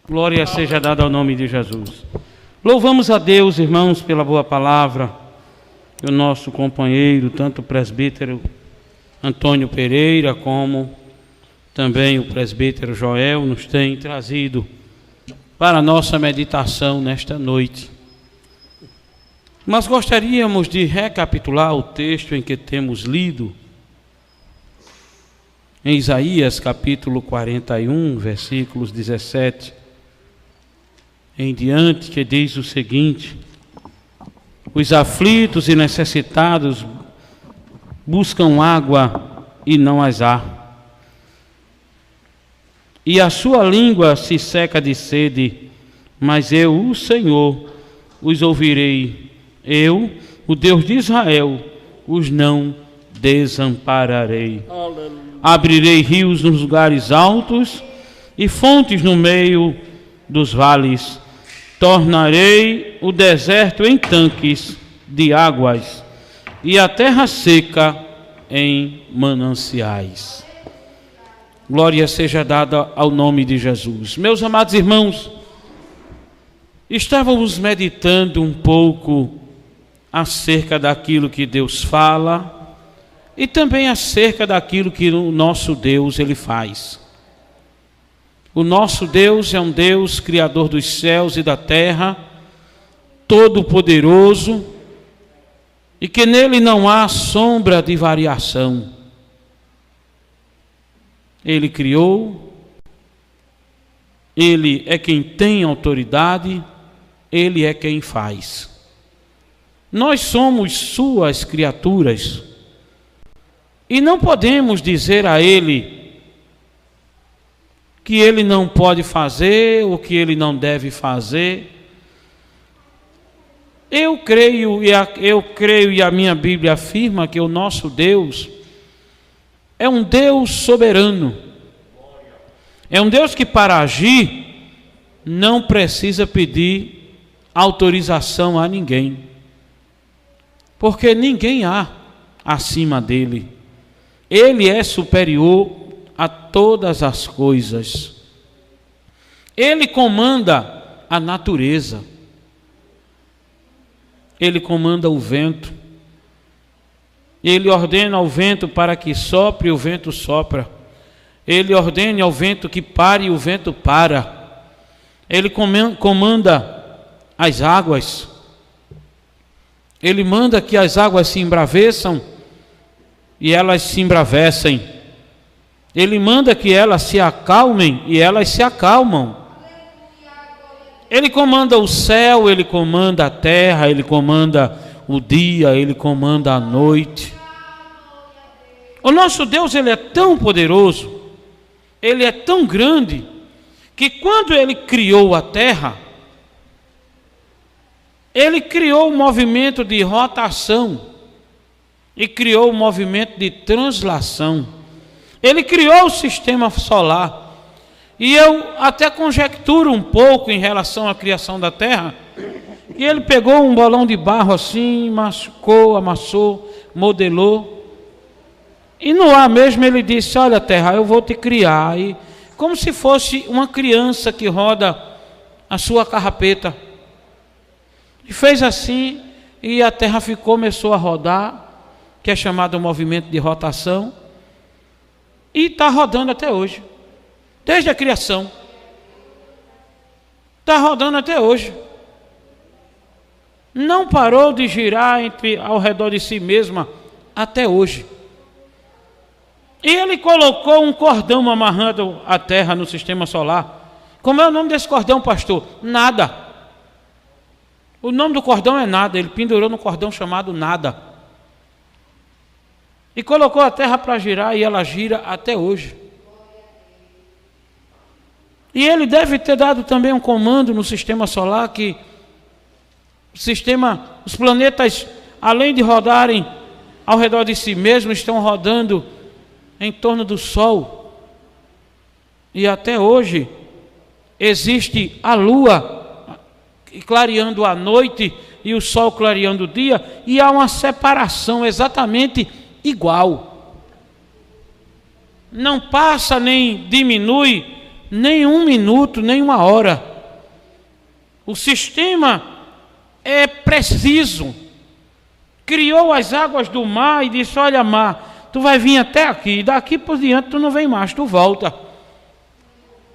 Glória seja dada ao nome de Jesus. Louvamos a Deus, irmãos, pela boa palavra. O nosso companheiro, tanto o presbítero Antônio Pereira, como também o presbítero Joel, nos tem trazido para a nossa meditação nesta noite. Mas gostaríamos de recapitular o texto em que temos lido, em Isaías capítulo 41, versículos 17 em diante, que diz o seguinte: os aflitos e necessitados buscam água e não as há, e a sua língua se seca de sede, mas eu, o Senhor, os ouvirei. Eu, o Deus de Israel, os não desampararei. Aleluia. Abrirei rios nos lugares altos e fontes no meio dos vales. Tornarei o deserto em tanques de águas e a terra seca em mananciais. Glória seja dada ao nome de Jesus. Meus amados irmãos, estávamos meditando um pouco acerca daquilo que Deus fala e também acerca daquilo que o nosso Deus ele faz. O nosso Deus é um Deus criador dos céus e da terra, todo-poderoso, e que nele não há sombra de variação. Ele criou, ele é quem tem autoridade, ele é quem faz. Nós somos suas criaturas e não podemos dizer a ele que ele não pode fazer ou que ele não deve fazer. Eu creio e a minha Bíblia afirma que o nosso Deus é um Deus soberano. É um Deus que para agir não precisa pedir autorização a ninguém, porque ninguém há acima dele. Ele é superior a todas as coisas. Ele comanda a natureza. Ele comanda o vento. Ele ordena ao vento para que sopre, o vento sopra. Ele ordena ao vento que pare, e o vento para. Ele comanda as águas. Ele manda que as águas se embraveçam e elas se embravecem. Ele manda que elas se acalmem e elas se acalmam. Ele comanda o céu, ele comanda a terra, ele comanda o dia, ele comanda a noite. O nosso Deus, ele é tão poderoso, ele é tão grande, que quando ele criou a terra, ele criou um movimento de rotação e criou um movimento de translação. Ele criou o sistema solar. E eu até conjecturo um pouco em relação à criação da terra. E ele pegou um bolão de barro assim, machucou, amassou, modelou. E no ar mesmo ele disse: olha, terra, eu vou te criar. E como se fosse uma criança que roda a sua carrapeta. E fez assim, e a terra começou a rodar, que é chamado movimento de rotação. E está rodando até hoje, desde a criação. Está rodando até hoje. Não parou de girar ao redor de si mesma até hoje. E ele colocou um cordão amarrando a terra no sistema solar. Como é o nome desse cordão, pastor? Nada. O nome do cordão é nada. Ele pendurou no cordão chamado nada. E colocou a terra para girar, e ela gira até hoje. E ele deve ter dado também um comando no sistema solar, que os planetas, além de rodarem ao redor de si mesmos, estão rodando em torno do Sol. E até hoje existe a Lua clareando a noite e o Sol clareando o dia, e há uma separação exatamente igual. Não passa nem diminui nem um minuto, nem uma hora. O sistema é preciso. Criou as águas do mar e disse: olha, mar, tu vai vir até aqui, daqui por diante tu não vem mais, tu volta.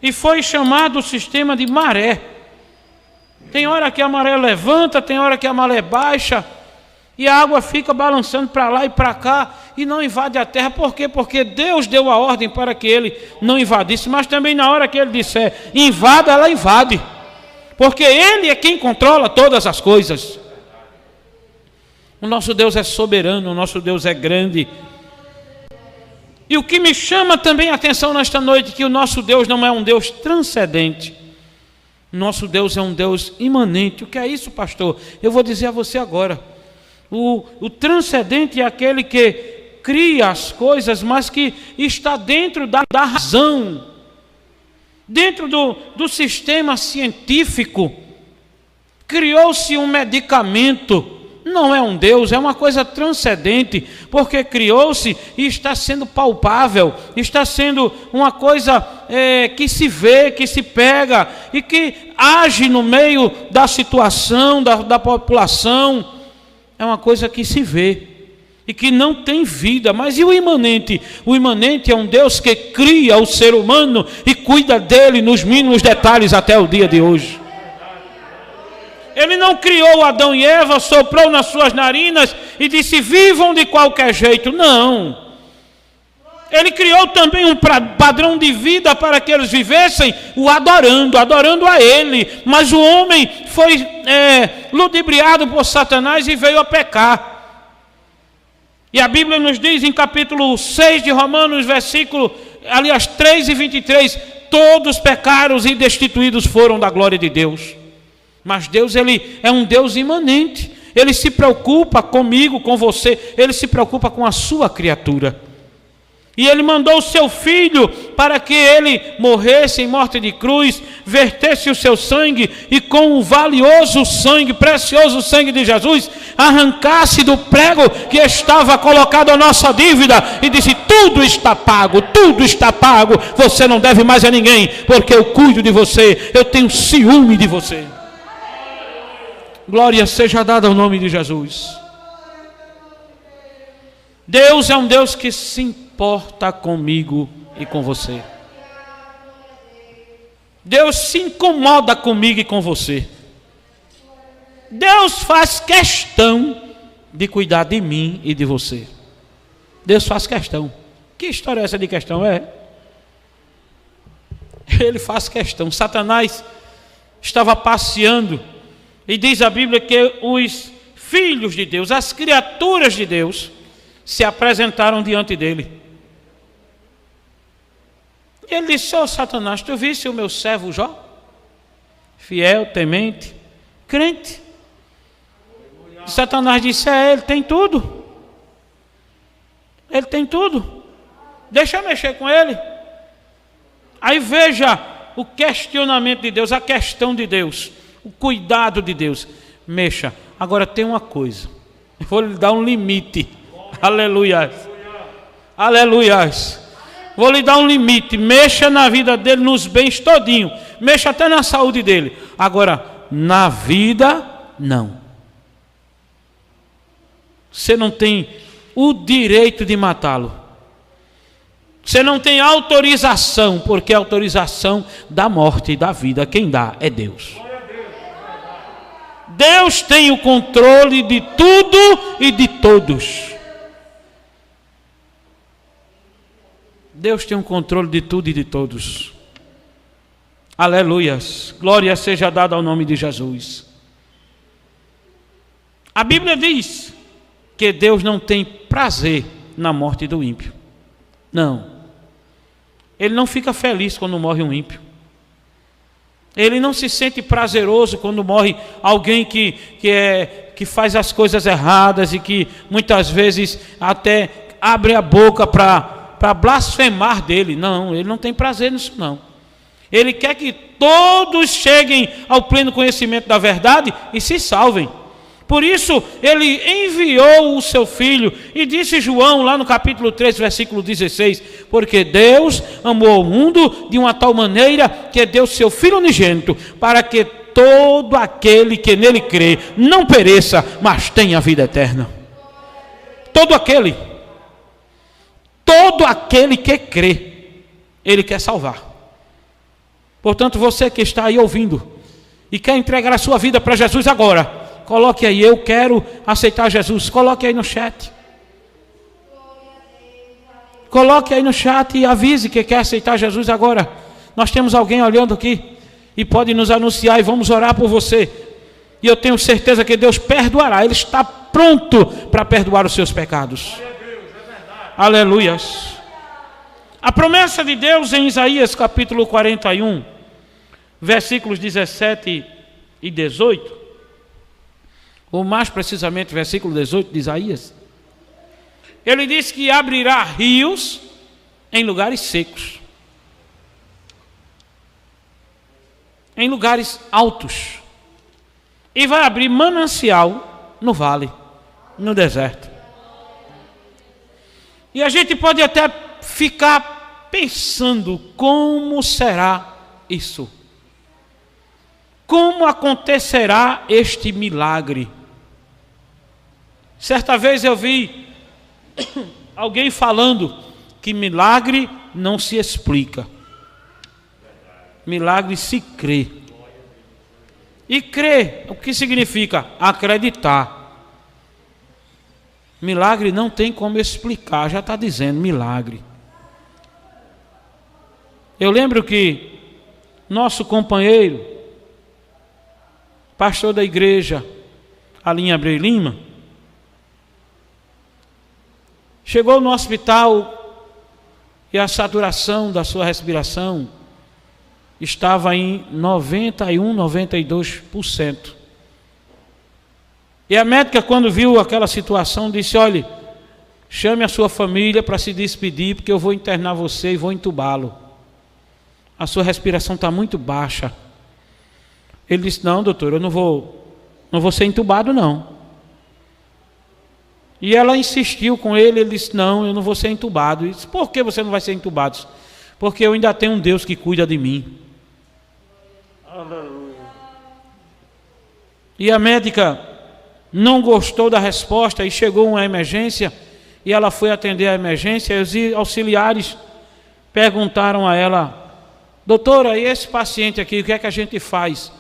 E foi chamado o sistema de maré. Tem hora que a maré levanta, tem hora que a maré baixa, e a água fica balançando para lá e para cá, e não invade a terra. Por quê? Porque Deus deu a ordem para que ele não invadisse, mas também na hora que ele disser invada, ela invade, porque ele é quem controla todas as coisas. O nosso Deus é soberano, o nosso Deus é grande. E o que me chama também a atenção nesta noite, que o nosso Deus não é um Deus transcendente. Nosso Deus é um Deus imanente. O que é isso, pastor? Eu vou dizer a você agora. O transcendente é aquele que cria as coisas, mas que está dentro da razão, dentro do sistema científico. Criou-se um medicamento. Não é um Deus, é uma coisa transcendente, porque criou-se e está sendo palpável, está sendo uma coisa que se vê, que se pega e que age no meio da situação, da população. É uma coisa que se vê e que não tem vida. Mas e o imanente? O imanente é um Deus que cria o ser humano e cuida dele nos mínimos detalhes até o dia de hoje. Ele não criou Adão e Eva, soprou nas suas narinas e disse: vivam de qualquer jeito. Não. Ele criou também um padrão de vida para que eles vivessem o adorando a Ele. Mas o homem foi ludibriado por Satanás e veio a pecar. E a Bíblia nos diz em capítulo 6 de Romanos, versículo 3 e 23, todos pecaram e destituídos foram da glória de Deus. Mas Deus, ele é um Deus imanente. Ele se preocupa comigo, com você. Ele se preocupa com a sua criatura. E ele mandou o seu filho para que ele morresse em morte de cruz, vertesse o seu sangue e com o valioso sangue, precioso sangue de Jesus, arrancasse do prego que estava colocado a nossa dívida e disse: tudo está pago, você não deve mais a ninguém, porque eu cuido de você, eu tenho ciúme de você. Glória seja dada ao nome de Jesus. Deus é um Deus que se importa comigo e com você. Deus se incomoda comigo e com você. Deus faz questão de cuidar de mim e de você. Deus faz questão. Que história é essa de questão? Ele faz questão. Satanás estava passeando. E diz a Bíblia que os filhos de Deus, as criaturas de Deus, se apresentaram diante dele. E ele disse: ó Satanás, tu viste o meu servo Jó? Fiel, temente, crente. E Satanás disse: ele tem tudo. Ele tem tudo. Deixa eu mexer com ele. Aí veja o questionamento de Deus, a questão de Deus. O cuidado de Deus. Mexa. Agora tem uma coisa. Eu vou lhe dar um limite. Aleluia. Aleluia. Vou lhe dar um limite. Mexa na vida dele, nos bens todinho. Mexa até na saúde dele. Agora, na vida, não. Você não tem o direito de matá-lo. Você não tem autorização, porque a autorização da morte e da vida, quem dá é Deus. Deus tem o controle de tudo e de todos. Deus tem o controle de tudo e de todos. Aleluias. Glória seja dada ao nome de Jesus. A Bíblia diz que Deus não tem prazer na morte do ímpio. Não. Ele não fica feliz quando morre um ímpio. Ele não se sente prazeroso quando morre alguém que faz as coisas erradas e que muitas vezes até abre a boca para blasfemar dele. Não, ele não tem prazer nisso não. Ele quer que todos cheguem ao pleno conhecimento da verdade e se salvem. Por isso, ele enviou o seu Filho. E disse João, lá no capítulo 3, versículo 16: porque Deus amou o mundo de uma tal maneira que deu seu Filho unigênito, para que todo aquele que nele crê não pereça, mas tenha vida eterna. Todo aquele que crê, ele quer salvar. Portanto, você que está aí ouvindo e quer entregar a sua vida para Jesus agora, coloque aí: eu quero aceitar Jesus. Coloque aí no chat. Coloque aí no chat e avise que quer aceitar Jesus agora. Nós temos alguém olhando aqui e pode nos anunciar e vamos orar por você. E eu tenho certeza que Deus perdoará. Ele está pronto para perdoar os seus pecados. Aleluias. A promessa de Deus em Isaías capítulo 41, versículos 17 e 18, ou mais precisamente versículo 18 de Isaías, ele diz que abrirá rios em lugares secos, em lugares altos, e vai abrir manancial no vale, no deserto. E a gente pode até ficar pensando: como será isso? Como acontecerá este milagre? Certa vez eu vi alguém falando que milagre não se explica, milagre se crê. E crer, o que significa? Acreditar. Milagre não tem como explicar, já está dizendo milagre. Eu lembro que nosso companheiro, pastor da igreja, ali em Abreu Lima, chegou no hospital e a saturação da sua respiração estava em 91, 92%. E a médica, quando viu aquela situação, disse: olhe, chame a sua família para se despedir, porque eu vou internar você e vou entubá-lo. A sua respiração está muito baixa. Ele disse: não, doutor, eu não vou ser entubado, não. E ela insistiu com ele. Ele disse: não, eu não vou ser entubado. Ele disse: por que você não vai ser entubado? Porque eu ainda tenho um Deus que cuida de mim. Aleluia. E a médica não gostou da resposta e chegou uma emergência, e ela foi atender a emergência, e os auxiliares perguntaram a ela: doutora, e esse paciente aqui, o que é que a gente faz?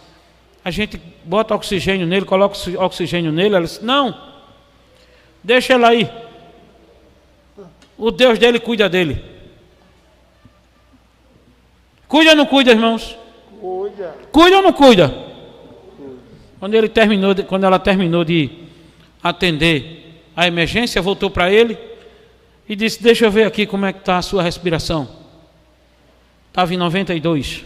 A gente bota oxigênio nele, coloca oxigênio nele? Ela disse: não, deixa ele aí, o Deus dele cuida dele. Cuida ou não cuida, irmãos? Cuida. Cuida ou não cuida? Quando ela terminou de atender a emergência, voltou para ele e disse: deixa eu ver aqui como é que está a sua respiração. Estava em 92,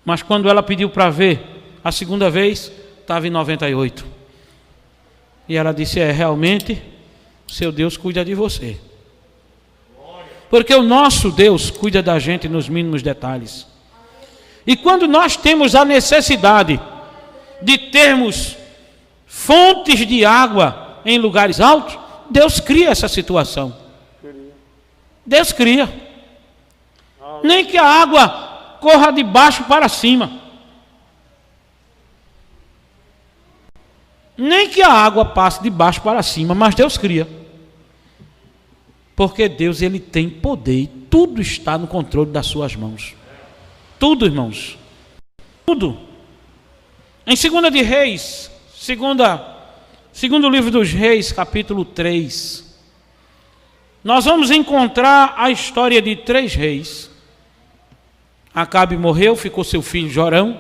mas quando ela pediu para ver a segunda vez, estava em 98. E ela disse: realmente, seu Deus cuida de você. Porque o nosso Deus cuida da gente nos mínimos detalhes. E quando nós temos a necessidade de termos fontes de água em lugares altos, Deus cria essa situação. Deus cria. Nem que a água corra de baixo para cima. Nem que a água passe de baixo para cima, mas Deus cria. Porque Deus, ele tem poder e tudo está no controle das suas mãos. Tudo, irmãos. Tudo. Em 2 de Reis, segundo livro dos Reis, capítulo 3, nós vamos encontrar a história de 3 reis. Acabe morreu, ficou seu filho Jorão.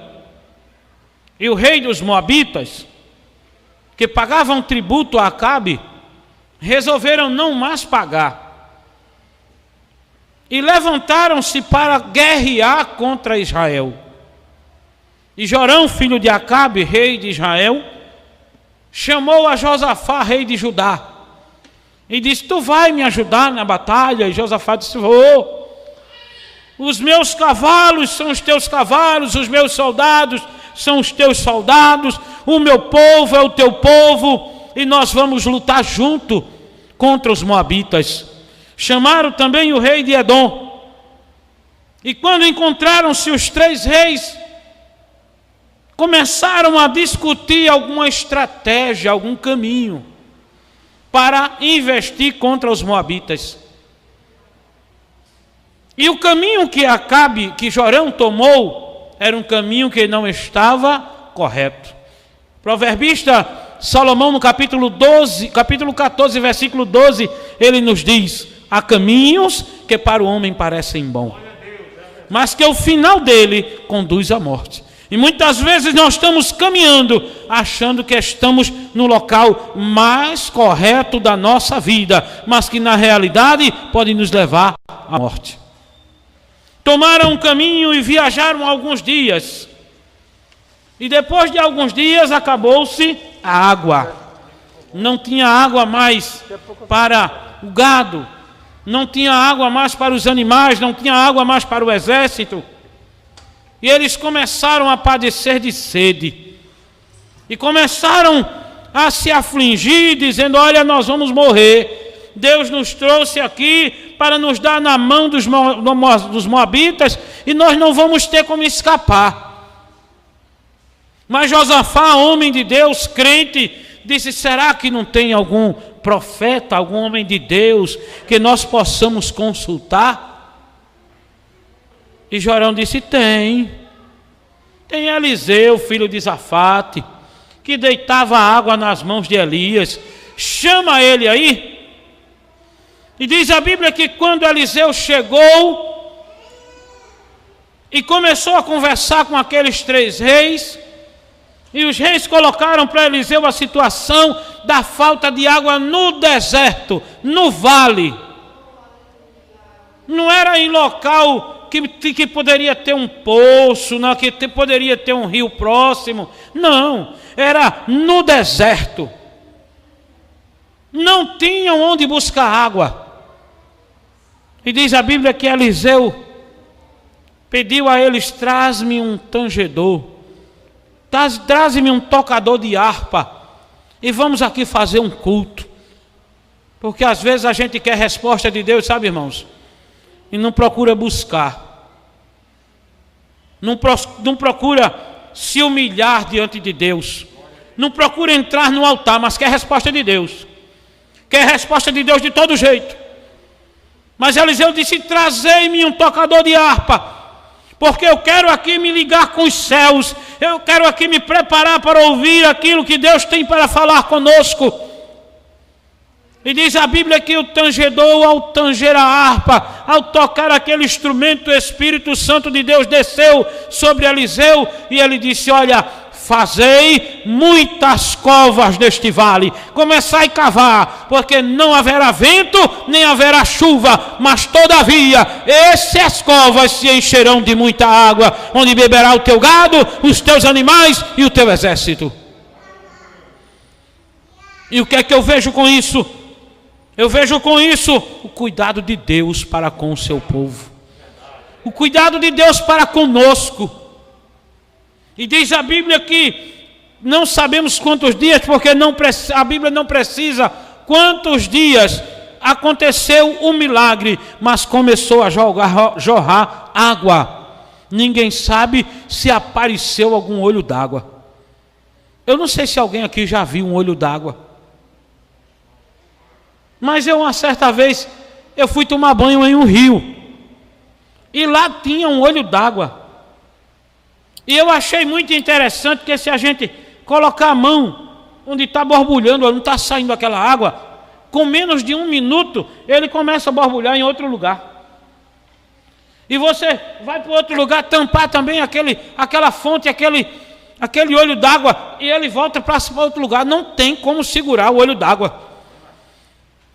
E o rei dos Moabitas, que pagavam tributo a Acabe, resolveram não mais pagar. E levantaram-se para guerrear contra Israel. E Jorão, filho de Acabe, rei de Israel, chamou a Josafá, rei de Judá, e disse: tu vai me ajudar na batalha? E Josafá disse: vou. Os meus cavalos são os teus cavalos, os meus soldados são os teus soldados, o meu povo é o teu povo, e nós vamos lutar junto contra os moabitas. Chamaram também o rei de Edom, e quando encontraram-se os 3 reis, começaram a discutir alguma estratégia, algum caminho para investir contra os moabitas. E o caminho que Jorão tomou era um caminho que não estava correto. Proverbista Salomão, no capítulo 14, versículo 12, ele nos diz: há caminhos que para o homem parecem bons, mas que o final dele conduz à morte. E muitas vezes nós estamos caminhando, achando que estamos no local mais correto da nossa vida, mas que na realidade pode nos levar à morte. Tomaram um caminho e viajaram alguns dias. E depois de alguns dias acabou-se a água. Não tinha água mais para o gado, não tinha água mais para os animais, não tinha água mais para o exército. E eles começaram a padecer de sede. E começaram a se afligir, dizendo: olha, nós vamos morrer. Deus nos trouxe aqui para nos dar na mão dos moabitas, e nós não vamos ter como escapar. Mas Josafá, homem de Deus, crente, disse: será que não tem algum profeta, algum homem de Deus que nós possamos consultar? E Jorão disse: tem Eliseu, filho de Zafate, que deitava água nas mãos de Elias. Chama ele aí. E diz a Bíblia que quando Eliseu chegou e começou a conversar com aqueles 3 reis, e os reis colocaram para Eliseu a situação da falta de água no deserto, no vale. Não era em local que poderia ter um poço, não, que poderia ter um rio próximo. Não, era no deserto. Não tinham onde buscar água. E diz a Bíblia que Eliseu pediu a eles: traz-me um tangedor, traz-me um tocador de harpa, e vamos aqui fazer um culto. Porque às vezes a gente quer resposta de Deus, sabe, irmãos? E não procura buscar. Não procura se humilhar diante de Deus. Não procura entrar no altar, mas quer resposta de Deus. Quer resposta de Deus de todo jeito. Mas Eliseu disse: trazei-me um tocador de harpa, porque eu quero aqui me ligar com os céus. Eu quero aqui me preparar para ouvir aquilo que Deus tem para falar conosco. E diz a Bíblia que o tangedor, ao tanger a harpa, ao tocar aquele instrumento, o Espírito Santo de Deus desceu sobre Eliseu, e ele disse: olha, fazei muitas covas neste vale, começai a cavar, porque não haverá vento, nem haverá chuva, mas todavia, essas covas se encherão de muita água, onde beberá o teu gado, os teus animais e o teu exército. E o que é que eu vejo com isso? Eu vejo com isso o cuidado de Deus para com o seu povo, o cuidado de Deus para conosco. E diz a Bíblia que não sabemos quantos dias, porque a Bíblia não precisa quantos dias aconteceu o milagre, mas começou a jorrar água. Ninguém sabe se apareceu algum olho d'água. Eu não sei se alguém aqui já viu um olho d'água. Mas uma certa vez, eu fui tomar banho em um rio, e lá tinha um olho d'água. E eu achei muito interessante que se a gente colocar a mão onde está borbulhando, onde está saindo aquela água, com menos de 1 minuto, ele começa a borbulhar em outro lugar. E você vai para outro lugar, tampar também aquela fonte, aquele olho d'água, e ele volta para outro lugar. Não tem como segurar o olho d'água.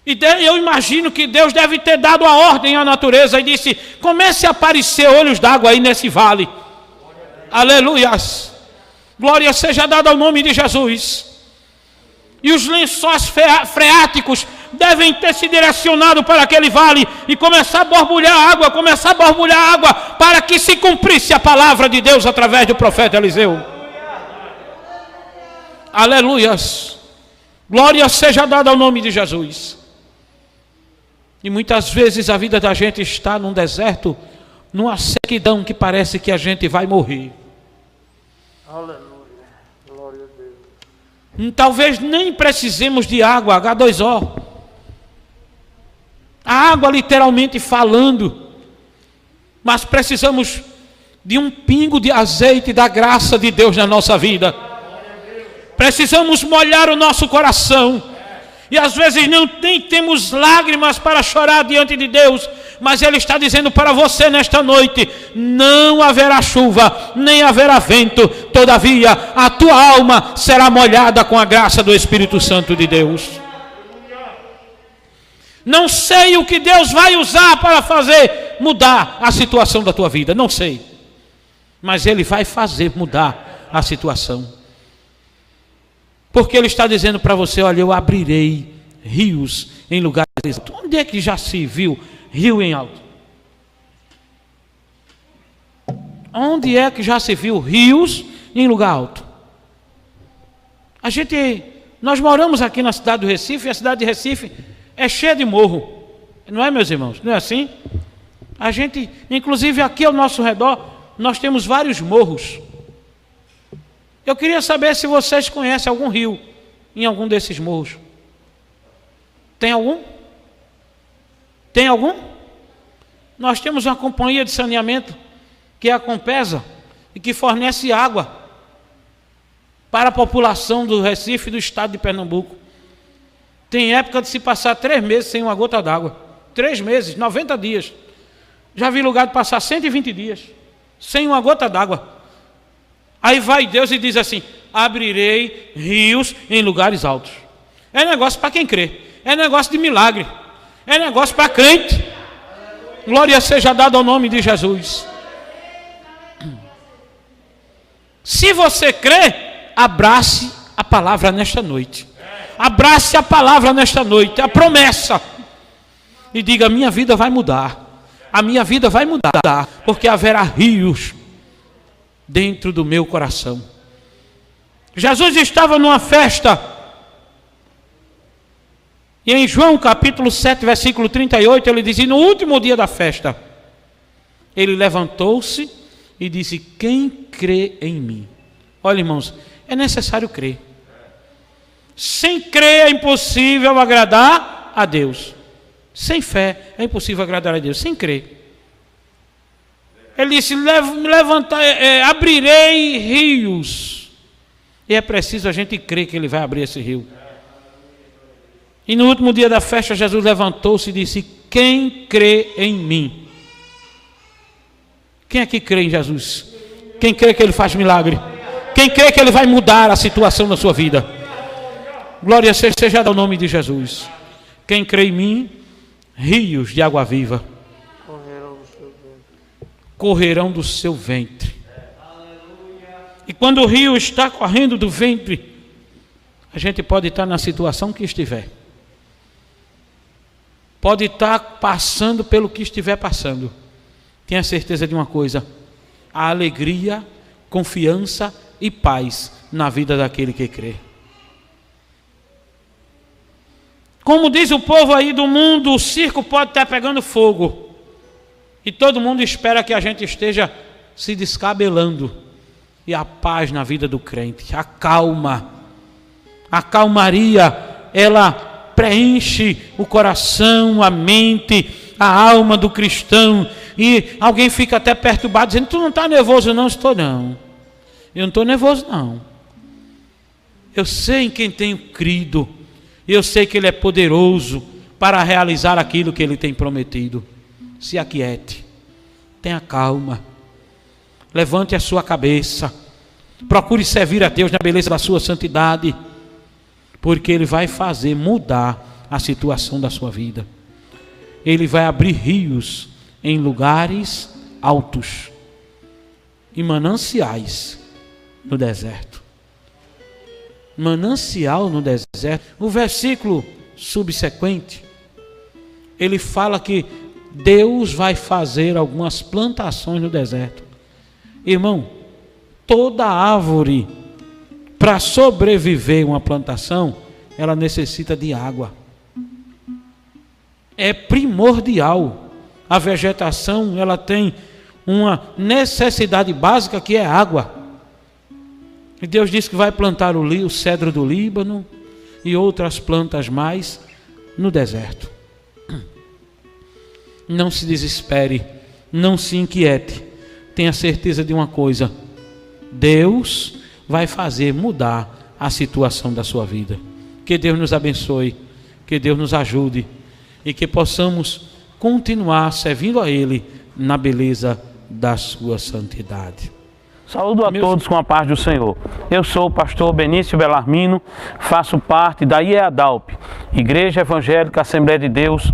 E eu imagino que Deus deve ter dado a ordem à natureza e disse: comece a aparecer olhos d'água aí nesse vale. Aleluias, glória seja dada ao nome de Jesus. E os lençóis freáticos devem ter se direcionado para aquele vale e começar a borbulhar água, para que se cumprisse a palavra de Deus através do profeta Eliseu. Aleluias. Glória seja dada ao nome de Jesus. E muitas vezes a vida da gente está num deserto, numa sequidão que parece que a gente vai morrer. Aleluia. Glória a Deus. Talvez nem precisemos de água, H2O. A água literalmente falando. Mas precisamos de um pingo de azeite da graça de Deus na nossa vida. Precisamos molhar o nosso coração. E às vezes nem temos lágrimas para chorar diante de Deus. Mas Ele está dizendo para você nesta noite: não haverá chuva, nem haverá vento. Todavia, a tua alma será molhada com a graça do Espírito Santo de Deus. Não sei o que Deus vai usar para fazer mudar a situação da tua vida. Não sei. Mas Ele vai fazer mudar a situação. Porque Ele está dizendo para você: olha, eu abrirei rios em lugares altos. Onde é que já se viu rio em alto? Onde é que já se viu rios em lugar alto? Nós moramos aqui na cidade do Recife, e a cidade de Recife é cheia de morro. Não é, meus irmãos? Não é assim? Inclusive aqui ao nosso redor, nós temos vários morros. Eu queria saber se vocês conhecem algum rio em algum desses morros. Tem algum? Tem algum? Nós temos uma companhia de saneamento, que é a Compesa, e que fornece água para a população do Recife e do estado de Pernambuco. Tem época de se passar 3 meses sem uma gota d'água. 3 meses, 90 dias. Já vi lugar de passar 120 dias sem uma gota d'água. Aí vai Deus e diz assim: abrirei rios em lugares altos. É negócio para quem crê. É negócio de milagre. É negócio para crente. Glória seja dada ao nome de Jesus. Se você crê, abrace a palavra nesta noite. Abrace a palavra nesta noite, a promessa. E diga: minha vida vai mudar. A minha vida vai mudar, porque haverá rios dentro do meu coração. Jesus estava numa festa, e em João capítulo 7, versículo 38, ele diz: e no último dia da festa, ele levantou-se e disse: quem crê em mim? Olha, irmãos, é necessário crer. Sem crer é impossível agradar a Deus. Sem fé é impossível agradar a Deus. Sem crer. Ele disse: abrirei rios. E é preciso a gente crer que Ele vai abrir esse rio. E no último dia da festa, Jesus levantou-se e disse: quem crê em mim? Quem aqui crê em Jesus? Quem crê que Ele faz milagre? Quem crê que Ele vai mudar a situação da sua vida? Glória seja ao nome de Jesus. Quem crê em mim, rios de água viva correrão do seu ventre. E quando o rio está correndo do ventre, a gente pode estar na situação que estiver. Pode estar passando pelo que estiver passando. Tenha certeza de uma coisa: a alegria, confiança e paz na vida daquele que crê. Como diz o povo aí do mundo, o circo pode estar pegando fogo. E todo mundo espera que a gente esteja se descabelando. E a paz na vida do crente, a calma, a calmaria, ela preenche o coração, a mente, a alma do cristão. E alguém fica até perturbado, dizendo: tu não está nervoso? Não, estou não. Eu não estou nervoso não. Eu sei em quem tenho crido. Eu sei que Ele é poderoso para realizar aquilo que Ele tem prometido. Se aquiete, tenha calma, levante a sua cabeça, procure servir a Deus na beleza da sua santidade, porque Ele vai fazer mudar a situação da sua vida. Ele vai abrir rios em lugares altos e mananciais no deserto. Manancial no deserto. O versículo subsequente, ele fala que Deus vai fazer algumas plantações no deserto. Irmão, toda árvore para sobreviver uma plantação, ela necessita de água. É primordial. A vegetação, ela tem uma necessidade básica que é água. E Deus disse que vai plantar o cedro do Líbano e outras plantas mais no deserto. Não se desespere, não se inquiete. Tenha certeza de uma coisa: Deus vai fazer mudar a situação da sua vida. Que Deus nos abençoe, que Deus nos ajude e que possamos continuar servindo a Ele na beleza da sua santidade. Saúdo a todos com a paz do Senhor. Eu sou o pastor Benício Belarmino, faço parte da IEADALP, Igreja Evangélica Assembleia de Deus,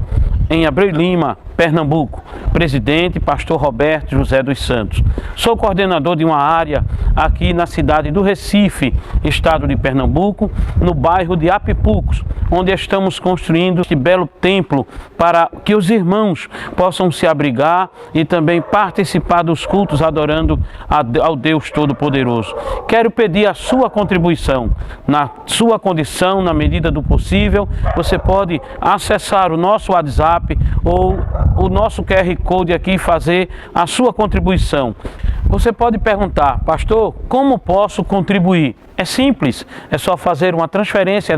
em Abreu e Lima, Pernambuco. Presidente, pastor Roberto José dos Santos. Sou coordenador de uma área aqui na cidade do Recife, estado de Pernambuco, no bairro de Apipucos, onde estamos construindo este belo templo para que os irmãos possam se abrigar e também participar dos cultos adorando ao Deus Todo-Poderoso. Quero pedir a sua contribuição. Na sua condição, na medida do possível, você pode acessar o nosso WhatsApp ou o nosso QR Code aqui e fazer a sua contribuição. Você pode perguntar: pastor, como posso contribuir? É simples, é só fazer uma transferência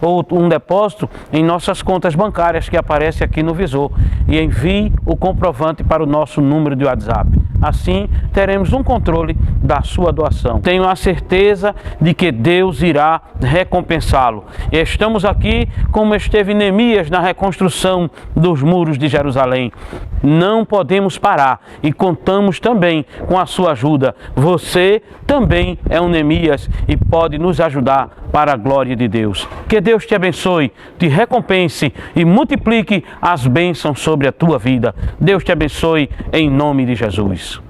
ou um depósito em nossas contas bancárias que aparece aqui no visor e envie o comprovante para o nosso número de WhatsApp. Assim, teremos um controle da sua doação. Tenho a certeza de que Deus irá recompensá-lo. Estamos aqui como esteve Neemias na reconstrução dos muros de Jerusalém. Não podemos parar e contamos também com a sua ajuda. Você também é um Neemias e pode nos ajudar para a glória de Deus. Que Deus te abençoe, te recompense e multiplique as bênçãos sobre a tua vida. Deus te abençoe em nome de Jesus.